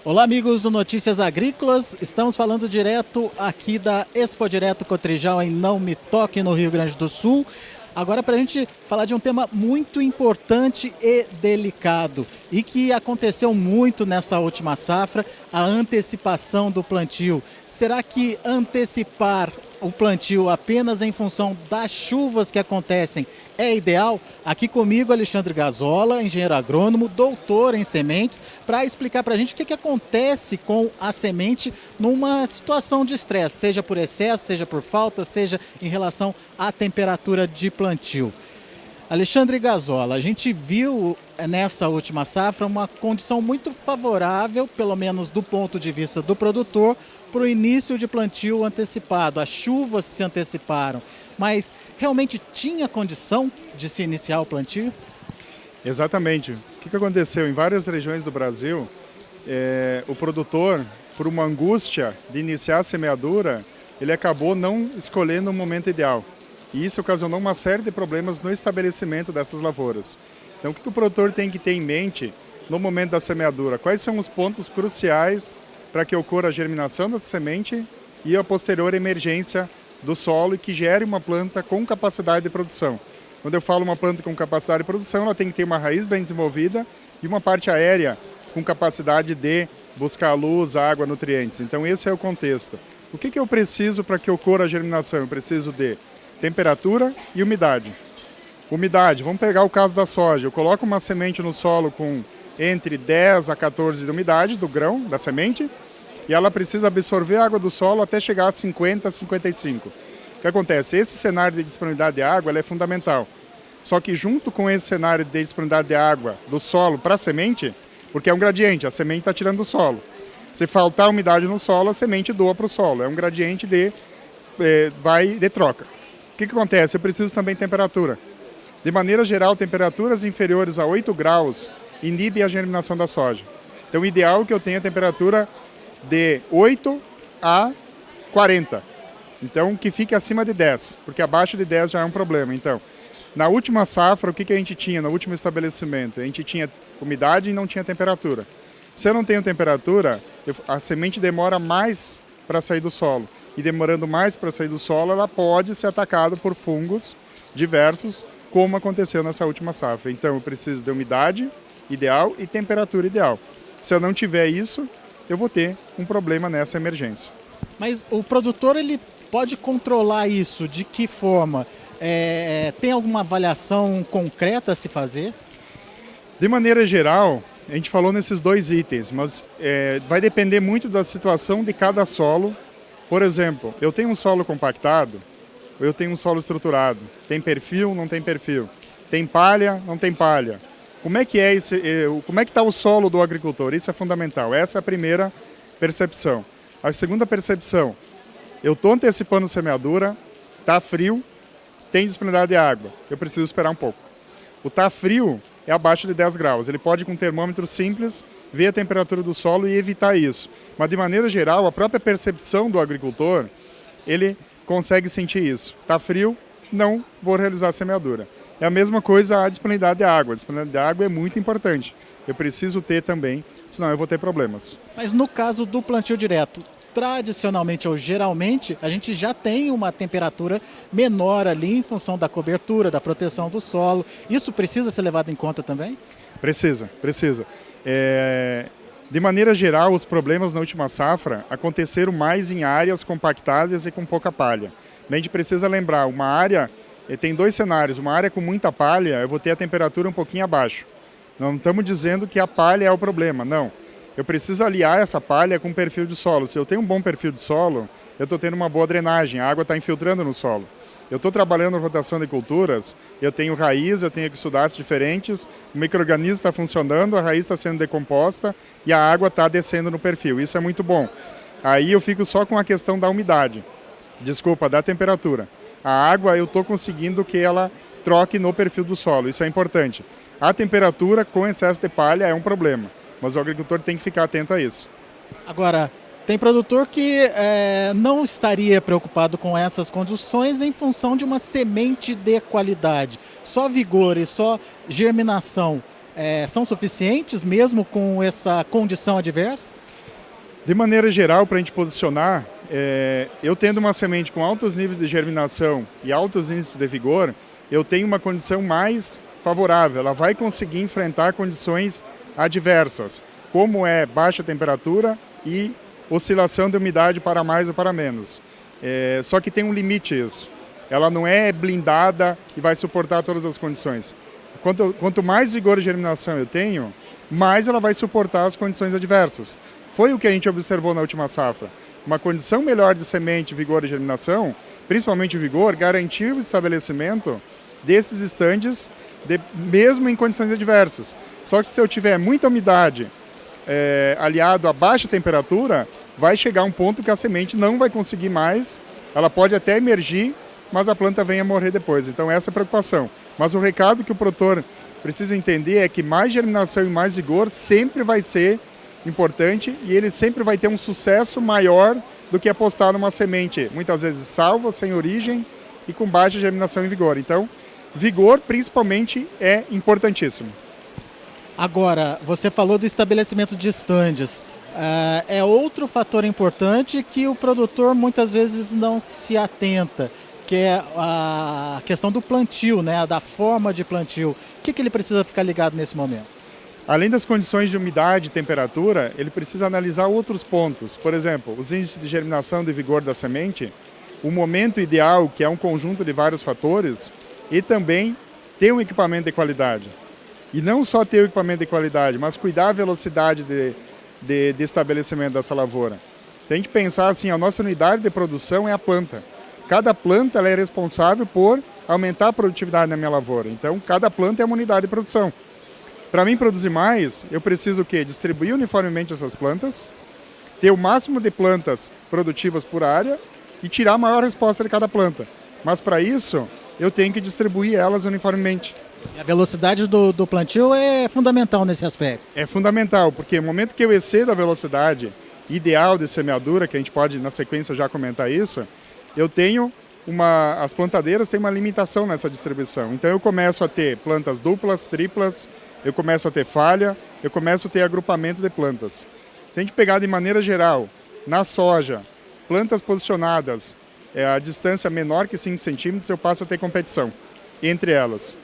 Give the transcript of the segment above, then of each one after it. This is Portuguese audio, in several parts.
Olá, amigos do Notícias Agrícolas. Estamos falando direto aqui da Expo Direto Cotrijal em Não Me Toque, no Rio Grande do Sul. Agora, para a gente falar de um tema muito importante e delicado e que aconteceu muito nessa última safra, a antecipação do plantio. Será que antecipar o plantio apenas em função das chuvas que acontecem é ideal? Aqui comigo, Alexandre Gazola, engenheiro agrônomo, doutor em sementes, para explicar para a gente o que acontece com a semente numa situação de estresse, seja por excesso, seja por falta, seja em relação à temperatura de plantio. Alexandre Gazola, a gente viu nessa última safra uma condição muito favorável, pelo menos do ponto de vista do produtor, para o início de plantio antecipado. As chuvas se anteciparam, mas realmente tinha condição de se iniciar o plantio? Exatamente. O que aconteceu? Em várias regiões do Brasil, o produtor, por uma angústia de iniciar a semeadura, ele acabou não escolhendo o momento ideal. E isso ocasionou uma série de problemas no estabelecimento dessas lavouras. Então, o que o produtor tem que ter em mente no momento da semeadura? Quais são os pontos cruciais para que ocorra a germinação dessa semente e a posterior emergência do solo e que gere uma planta com capacidade de produção? Quando eu falo uma planta com capacidade de produção, ela tem que ter uma raiz bem desenvolvida e uma parte aérea com capacidade de buscar luz, água, nutrientes. Então, esse é o contexto. O que eu preciso para que ocorra a germinação? Eu preciso de temperatura e umidade. Umidade, vamos pegar o caso da soja. Eu coloco uma semente no solo com entre 10 a 14 de umidade do grão, da semente, e ela precisa absorver a água do solo até chegar a 50, 55. O que acontece? Esse cenário de disponibilidade de água é fundamental. Só que junto com esse cenário de disponibilidade de água do solo para a semente, porque é um gradiente, a semente está tirando do solo. Se faltar umidade no solo, a semente doa para o solo. É um gradiente de troca. O que acontece? Eu preciso também de temperatura. De maneira geral, temperaturas inferiores a 8 graus inibem a germinação da soja. Então, o ideal é que eu tenha temperatura de 8 a 40. Então, que fique acima de 10, porque abaixo de 10 já é um problema. Então, na última safra, o que a gente tinha no último estabelecimento? A gente tinha umidade e não tinha temperatura. Se eu não tenho temperatura, a semente demora mais para sair do solo. E demorando mais para sair do solo, ela pode ser atacada por fungos diversos, como aconteceu nessa última safra. Então, eu preciso de umidade ideal e temperatura ideal. Se eu não tiver isso, eu vou ter um problema nessa emergência. Mas o produtor ele pode controlar isso de que forma? Tem alguma avaliação concreta a se fazer? De maneira geral, a gente falou nesses dois itens, mas vai depender muito da situação de cada solo. Por exemplo, eu tenho um solo compactado, ou eu tenho um solo estruturado. Tem perfil, não tem perfil. Tem palha, não tem palha. Como é que está o solo do agricultor? Isso é fundamental. Essa é a primeira percepção. A segunda percepção, eu estou antecipando a semeadura, está frio, tem disponibilidade de água. Eu preciso esperar um pouco. O está frio é abaixo de 10 graus. Ele pode, com um termômetro simples, ver a temperatura do solo e evitar isso. Mas, de maneira geral, a própria percepção do agricultor, ele consegue sentir isso. Está frio, não vou realizar a semeadura. É a mesma coisa a disponibilidade de água. A disponibilidade de água é muito importante. Eu preciso ter também, senão eu vou ter problemas. Mas no caso do plantio direto, tradicionalmente ou geralmente, a gente já tem uma temperatura menor ali em função da cobertura, da proteção do solo. Isso precisa ser levado em conta também? Precisa. De maneira geral, os problemas na última safra aconteceram mais em áreas compactadas e com pouca palha. A gente precisa lembrar, uma área tem dois cenários. Uma área com muita palha, eu vou ter a temperatura um pouquinho abaixo. Não estamos dizendo que a palha é o problema, não. Eu preciso aliar essa palha com o perfil de solo. Se eu tenho um bom perfil de solo, eu estou tendo uma boa drenagem, a água está infiltrando no solo. Eu estou trabalhando rotação de culturas, eu tenho raiz, eu tenho exudatos diferentes, o micro-organismo está funcionando, a raiz está sendo decomposta e a água está descendo no perfil. Isso é muito bom. Aí eu fico só com a questão da umidade, da temperatura. A água eu estou conseguindo que ela troque no perfil do solo, isso é importante. A temperatura com excesso de palha é um problema, mas o agricultor tem que ficar atento a isso. Agora, tem produtor que não estaria preocupado com essas condições em função de uma semente de qualidade. Só vigor e só germinação são suficientes mesmo com essa condição adversa? De maneira geral, para a gente posicionar, eu tendo uma semente com altos níveis de germinação e altos índices de vigor, eu tenho uma condição mais favorável. Ela vai conseguir enfrentar condições adversas, como é baixa temperatura e oscilação de umidade para mais ou para menos. Só que tem um limite isso. Ela não é blindada e vai suportar todas as condições. Quanto mais vigor e germinação eu tenho, mais ela vai suportar as condições adversas. Foi o que a gente observou na última safra. Uma condição melhor de semente, vigor e germinação, principalmente vigor, garantiu o estabelecimento desses estandes, mesmo em condições adversas. Só que se eu tiver muita umidade aliado a baixa temperatura, vai chegar um ponto que a semente não vai conseguir mais, ela pode até emergir, mas a planta vem a morrer depois. Então essa é a preocupação. Mas o recado que o produtor precisa entender é que mais germinação e mais vigor sempre vai ser importante e ele sempre vai ter um sucesso maior do que apostar numa semente, muitas vezes salva, sem origem e com baixa germinação e vigor. Então, vigor principalmente é importantíssimo. Agora, você falou do estabelecimento de estandes. É outro fator importante que o produtor muitas vezes não se atenta, que é a questão do plantio, né? Da forma de plantio. O que ele precisa ficar ligado nesse momento? Além das condições de umidade e temperatura, ele precisa analisar outros pontos. Por exemplo, os índices de germinação e vigor da semente, o momento ideal, que é um conjunto de vários fatores, e também ter um equipamento de qualidade. E não só ter o equipamento de qualidade, mas cuidar da velocidade de estabelecimento dessa lavoura. Se a gente pensar assim, a nossa unidade de produção é a planta. Cada planta ela é responsável por aumentar a produtividade na minha lavoura. Então, cada planta é uma unidade de produção. Para mim produzir mais, eu preciso o quê? Distribuir uniformemente essas plantas, ter o máximo de plantas produtivas por área e tirar a maior resposta de cada planta. Mas para isso, eu tenho que distribuir elas uniformemente. E a velocidade do plantio é fundamental nesse aspecto. É fundamental, porque no momento que eu excedo a velocidade ideal de semeadura, que a gente pode na sequência já comentar isso, eu tenho as plantadeiras têm uma limitação nessa distribuição. Então eu começo a ter plantas duplas, triplas, eu começo a ter falha, eu começo a ter agrupamento de plantas. Se a gente pegar de maneira geral, na soja, plantas posicionadas a distância menor que 5 centímetros, eu passo a ter competição entre elas.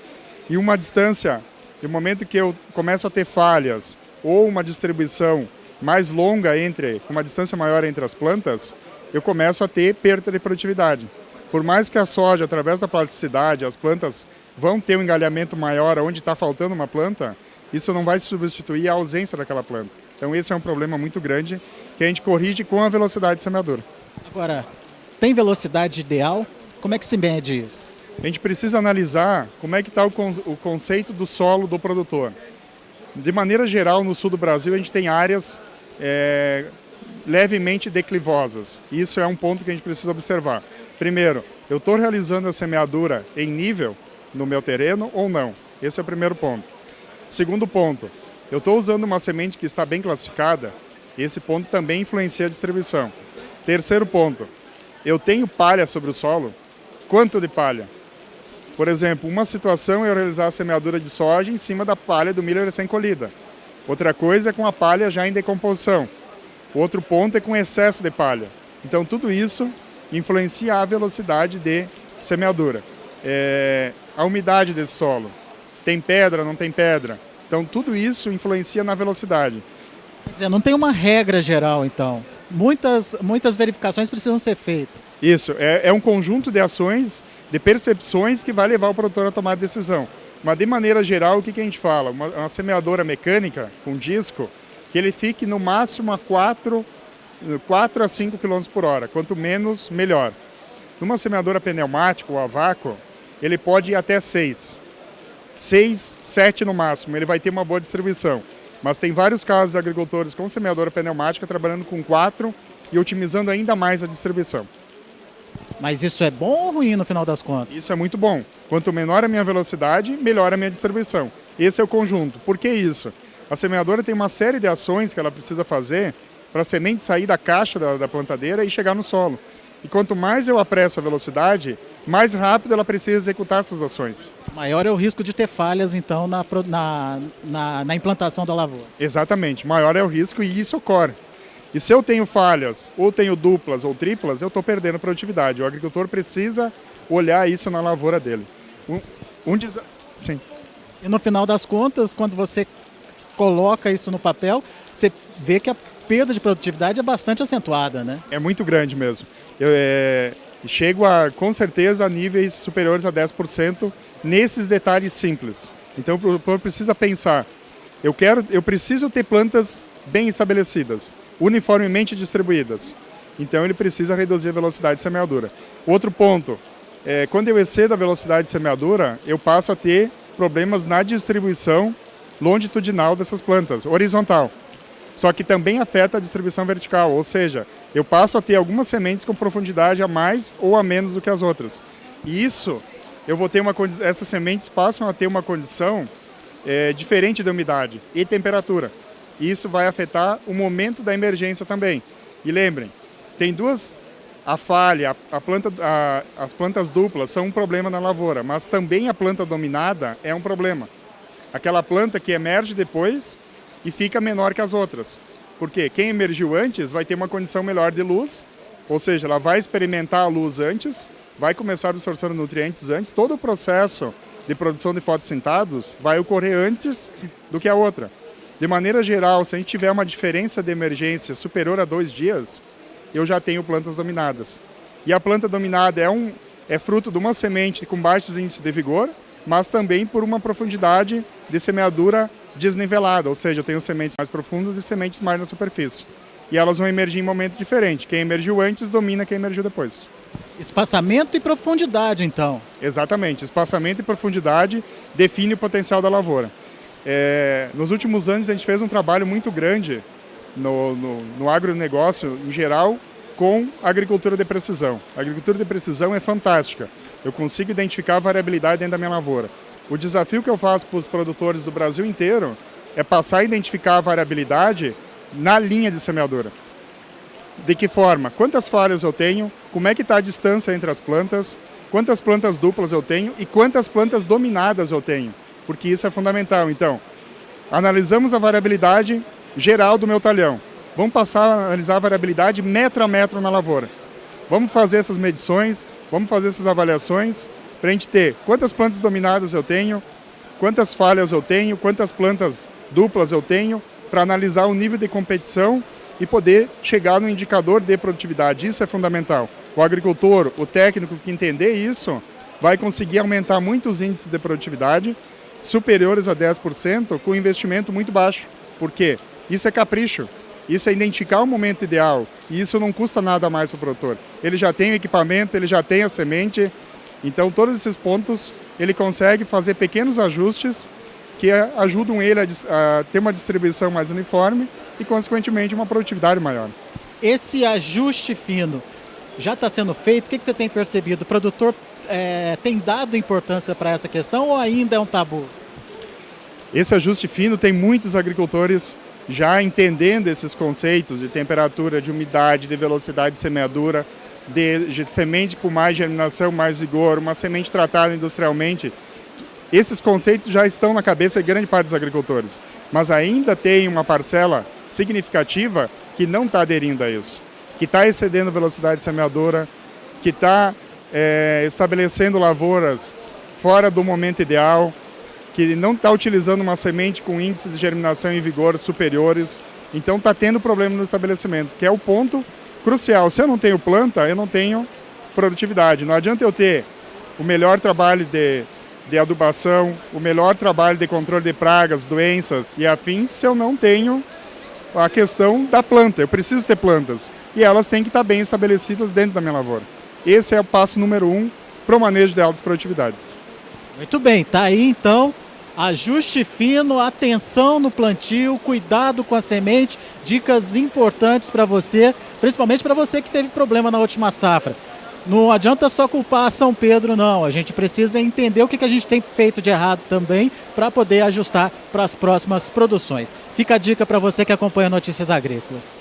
E uma distância, no momento que eu começo a ter falhas ou uma distribuição mais longa com uma distância maior entre as plantas, eu começo a ter perda de produtividade. Por mais que a soja, através da plasticidade, as plantas vão ter um engalhamento maior onde está faltando uma planta, isso não vai substituir a ausência daquela planta. Então esse é um problema muito grande que a gente corrige com a velocidade de semeadura. Agora, tem velocidade ideal? Como é que se mede isso? A gente precisa analisar como é que está o conceito do solo do produtor. De maneira geral, no sul do Brasil, a gente tem áreas levemente declivosas. Isso é um ponto que a gente precisa observar. Primeiro, eu estou realizando a semeadura em nível no meu terreno ou não? Esse é o primeiro ponto. Segundo ponto, eu estou usando uma semente que está bem classificada, esse ponto também influencia a distribuição. Terceiro ponto, eu tenho palha sobre o solo? Quanto de palha? Por exemplo, uma situação é eu realizar a semeadura de soja em cima da palha do milho recém-colhida. Outra coisa é com a palha já em decomposição. Outro ponto é com excesso de palha. Então, tudo isso influencia a velocidade de semeadura. A umidade desse solo. Tem pedra, não tem pedra? Então, tudo isso influencia na velocidade. Quer dizer, não tem uma regra geral, então. Muitas verificações precisam ser feitas. Isso, é um conjunto de ações, de percepções que vai levar o produtor a tomar a decisão. Mas, de maneira geral, o que a gente fala? Uma semeadora mecânica, com disco, que ele fique no máximo a 4 a 5 km por hora. Quanto menos, melhor. Numa semeadora pneumática ou a vácuo, ele pode ir até 6. 6, 7 no máximo, ele vai ter uma boa distribuição. Mas tem vários casos de agricultores com semeadora pneumática trabalhando com 4 e otimizando ainda mais a distribuição. Mas isso é bom ou ruim no final das contas? Isso é muito bom. Quanto menor a minha velocidade, melhor a minha distribuição. Esse é o conjunto. Por que isso? A semeadora tem uma série de ações que ela precisa fazer para a semente sair da caixa da plantadeira e chegar no solo. E quanto mais eu apresso a velocidade, mais rápido ela precisa executar essas ações. Maior é o risco de ter falhas, então, na implantação da lavoura. Exatamente. Maior é o risco e isso ocorre. E se eu tenho falhas, ou tenho duplas ou triplas, eu estou perdendo produtividade. O agricultor precisa olhar isso na lavoura dele. Sim. E no final das contas, quando você coloca isso no papel, você vê que a perda de produtividade é bastante acentuada, né? É muito grande mesmo. Eu chego com certeza a níveis superiores a 10% nesses detalhes simples. Então o produtor precisa pensar, eu preciso ter plantas bem estabelecidas, uniformemente distribuídas. Então ele precisa reduzir a velocidade de semeadura. Outro ponto, quando eu excedo a velocidade de semeadura, eu passo a ter problemas na distribuição longitudinal dessas plantas, horizontal. Só que também afeta a distribuição vertical, ou seja, eu passo a ter algumas sementes com profundidade a mais ou a menos do que as outras. E isso, essas sementes passam a ter uma condição diferente de umidade e temperatura. E isso vai afetar o momento da emergência também. E lembrem, tem a falha, as plantas duplas são um problema na lavoura, mas também a planta dominada é um problema. Aquela planta que emerge depois e fica menor que as outras. Porque quem emergiu antes vai ter uma condição melhor de luz, ou seja, ela vai experimentar a luz antes, vai começar a absorção de nutrientes antes, todo o processo de produção de fotossentados vai ocorrer antes do que a outra. De maneira geral, se a gente tiver uma diferença de emergência superior a 2 dias, eu já tenho plantas dominadas. E a planta dominada é fruto de uma semente com baixos índices de vigor, mas também por uma profundidade de semeadura desnivelada, ou seja, eu tenho sementes mais profundas e sementes mais na superfície. E elas vão emergir em momento diferente. Quem emergiu antes domina quem emergiu depois. Espaçamento e profundidade, então. Exatamente. Espaçamento e profundidade define o potencial da lavoura. Nos últimos anos a gente fez um trabalho muito grande no agronegócio em geral com a agricultura de precisão. A agricultura de precisão é fantástica. Eu consigo identificar a variabilidade dentro da minha lavoura. O desafio que eu faço para os produtores do Brasil inteiro é passar a identificar a variabilidade na linha de semeadura. De que forma? Quantas falhas eu tenho? Como é que está a distância entre as plantas? Quantas plantas duplas eu tenho? E quantas plantas dominadas eu tenho? Porque isso é fundamental. Então, analisamos a variabilidade geral do meu talhão. Vamos passar a analisar a variabilidade metro a metro na lavoura. Vamos fazer essas medições, vamos fazer essas avaliações para a gente ter quantas plantas dominadas eu tenho, quantas falhas eu tenho, quantas plantas duplas eu tenho, para analisar o nível de competição e poder chegar no indicador de produtividade. Isso é fundamental. O agricultor, o técnico que entender isso, vai conseguir aumentar muitos índices de produtividade superiores a 10% com investimento muito baixo. Por quê? Isso é capricho. Isso é identificar o momento ideal e isso não custa nada mais para o produtor. Ele já tem o equipamento, ele já tem a semente, então todos esses pontos ele consegue fazer pequenos ajustes que ajudam ele a ter uma distribuição mais uniforme e, consequentemente, uma produtividade maior. Esse ajuste fino já está sendo feito? O que você tem percebido? O produtor tem dado importância para essa questão ou ainda é um tabu? Esse ajuste fino tem muitos agricultores já entendendo esses conceitos de temperatura, de umidade, de velocidade de semeadura, de semente com mais germinação, mais vigor, uma semente tratada industrialmente. Esses conceitos já estão na cabeça de grande parte dos agricultores, mas ainda tem uma parcela significativa que não está aderindo a isso, que está excedendo a velocidade de semeadura, que está estabelecendo lavouras fora do momento ideal, que não está utilizando uma semente com índices de germinação e vigor superiores, então está tendo problema no estabelecimento, que é o ponto crucial. Se eu não tenho planta, eu não tenho produtividade. Não adianta eu ter o melhor trabalho de adubação, o melhor trabalho de controle de pragas, doenças e afins, se eu não tenho a questão da planta. Eu preciso ter plantas e elas têm que estar bem estabelecidas dentro da minha lavoura. Esse é o passo número 1 para o manejo de altas produtividades. Muito bem, tá aí então. Ajuste fino, atenção no plantio, cuidado com a semente, dicas importantes para você, principalmente para você que teve problema na última safra. Não adianta só culpar São Pedro, não. A gente precisa entender o que a gente tem feito de errado também para poder ajustar para as próximas produções. Fica a dica para você que acompanha Notícias Agrícolas.